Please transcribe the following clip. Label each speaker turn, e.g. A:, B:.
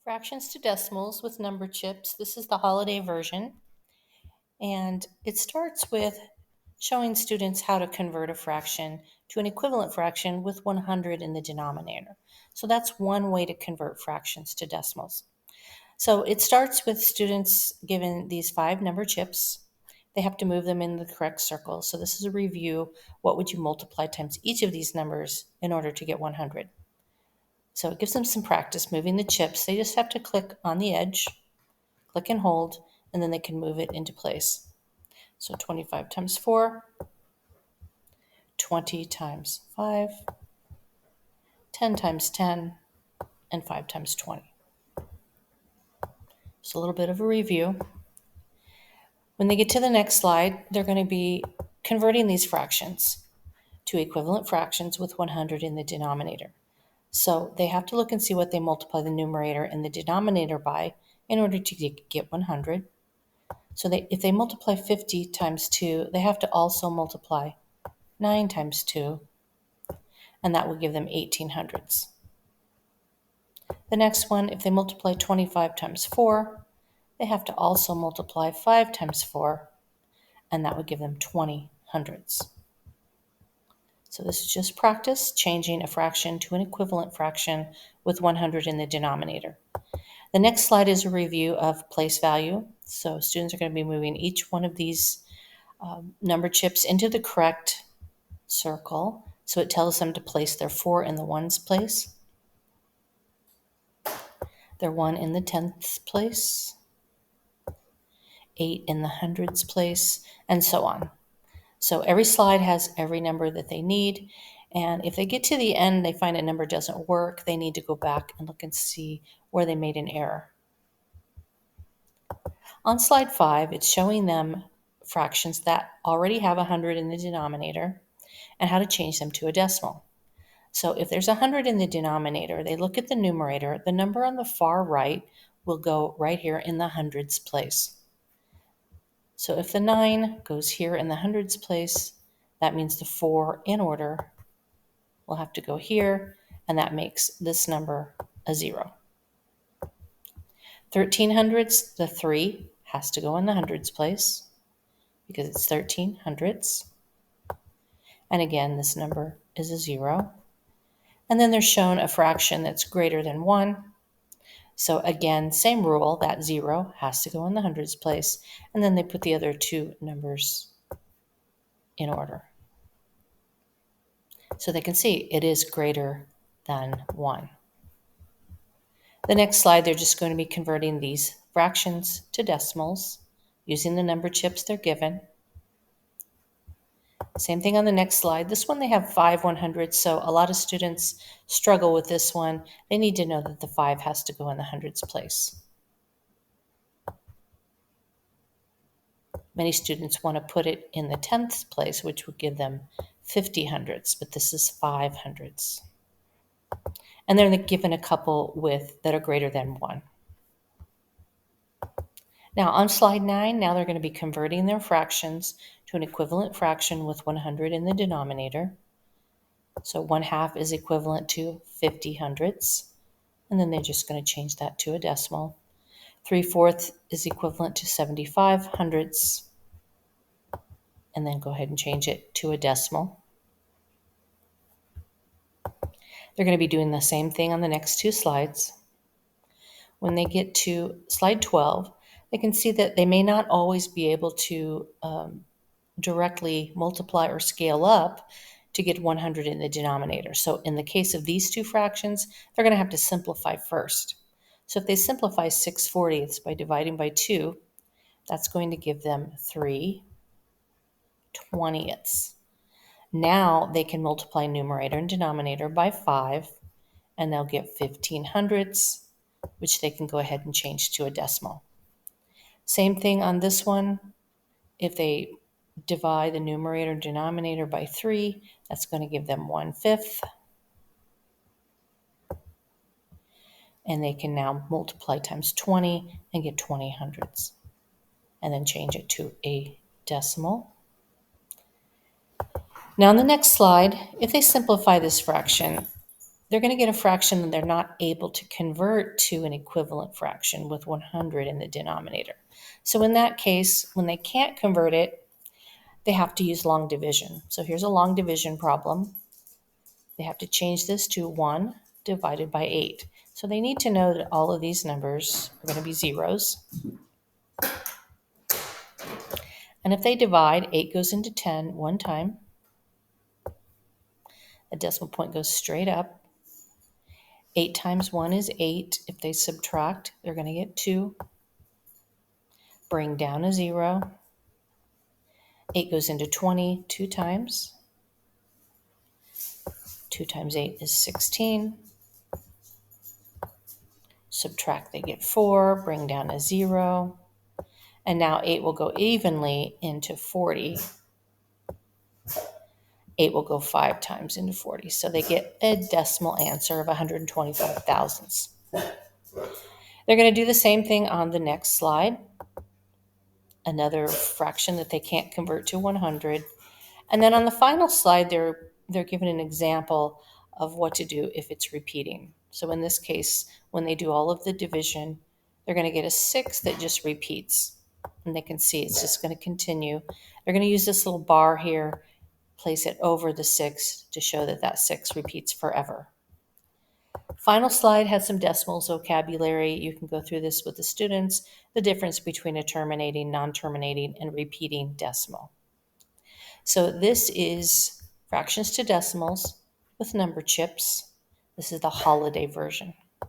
A: Fractions to decimals with number chips. This is the holiday version. And it starts with showing students how to convert a fraction to an equivalent fraction with 100 in the denominator. So that's one way to convert fractions to decimals. So it starts with students given these 5 number chips. They have to move them in the correct circle. So this is a review. What would you multiply times each of these numbers in order to get 100? So it gives them some practice moving the chips. They just have to click on the edge, click and hold, and then they can move it into place. So 25 times 4, 20 times 5, 10 times 10, and 5 times 20. Just a little bit of a review. When they get to the next slide, they're going to be converting these fractions to equivalent fractions with 100 in the denominator. So they have to look and see what they multiply the numerator and the denominator by in order to get 100. So if they multiply 50 times 2, they have to also multiply 9 times 2, and that will give them 1800ths. The next one, if they multiply 25 times 4, they have to also multiply 5 times 4, and that would give them 20 hundredths. So this is just practice, changing a fraction to an equivalent fraction with 100 in the denominator. The next slide is a review of place value. So students are going to be moving each one of these number chips into the correct circle. So it tells them to place their 4 in the ones place, their 1 in the tenths place, 8 in the hundreds place, and so on. So every slide has every number that they need. And if they get to the end, they find a number doesn't work, they need to go back and look and see where they made an error. On slide 5, it's showing them fractions that already have 100 in the denominator and how to change them to a decimal. So if there's 100 in the denominator, they look at the numerator. The number on the far right will go right here in the hundreds place. So if the 9 goes here in the hundreds place, that means the 4 in order will have to go here, and that makes this number a 0. 13 hundredths, the 3 has to go in the hundreds place because it's 13 hundredths. And again, this number is a 0. And then they're shown a fraction that's greater than 1. So again, same rule, that 0 has to go in the hundreds place, and then they put the other 2 numbers in order. So they can see it is greater than 1. The next slide, they're just going to be converting these fractions to decimals using the number chips they're given. Same thing on the next slide. This one they have 5 100ths, so a lot of students struggle with this one. They need to know that the 5 has to go in the hundreds place. Many students want to put it in the tenths place, which would give them 50 hundredths, but this is 5 hundredths. And they're given a couple that are greater than 1. Now on slide 9, now they're going to be converting their fractions to an equivalent fraction with 100 in the denominator. So 1/2 is equivalent to 50 hundredths, and then they're just going to change that to a decimal. 3/4 is equivalent to 75 hundredths, and then go ahead and change it to a decimal. They're going to be doing the same thing on the next 2 slides. When they get to slide 12, they can see that they may not always be able to directly multiply or scale up to get 100 in the denominator. So in the case of these 2 fractions, they're going to have to simplify first. So if they simplify 6/40ths by dividing by 2, that's going to give them 3/20ths. Now they can multiply numerator and denominator by 5, and they'll get 15 hundredths, which they can go ahead and change to a decimal. Same thing on this one. If they divide the numerator and denominator by 3, that's going to give them 1/5. And they can now multiply times 20 and get 20 hundredths. And then change it to a decimal. Now on the next slide, if they simplify this fraction, they're going to get a fraction that they're not able to convert to an equivalent fraction with 100 in the denominator. So in that case, when they can't convert it, they have to use long division. So here's a long division problem. They have to change this to 1 divided by 8. So they need to know that all of these numbers are going to be zeros. And if they divide, 8 goes into 10 one time. A decimal point goes straight up. 8 times 1 is 8. If they subtract, they're going to get 2. Bring down a 0. 8 goes into 20 two times. 2 times 8 is 16. Subtract, they get 4. Bring down a 0. And now 8 will go evenly into 40. 8 will go 5 times into 40. So they get a decimal answer of 125 thousandths. They're going to do the same thing on the next slide. Another fraction that they can't convert to 100. And then on the final slide, they're given an example of what to do if it's repeating. So in this case, when they do all of the division, they're going to get a 6 that just repeats. And they can see it's just going to continue. They're going to use this little bar here, place it over the 6 to show that that 6 repeats forever. Final slide has some decimals vocabulary. You can go through this with the students, the difference between a terminating, non-terminating, and repeating decimal. So this is fractions to decimals with number chips. This is the holiday version.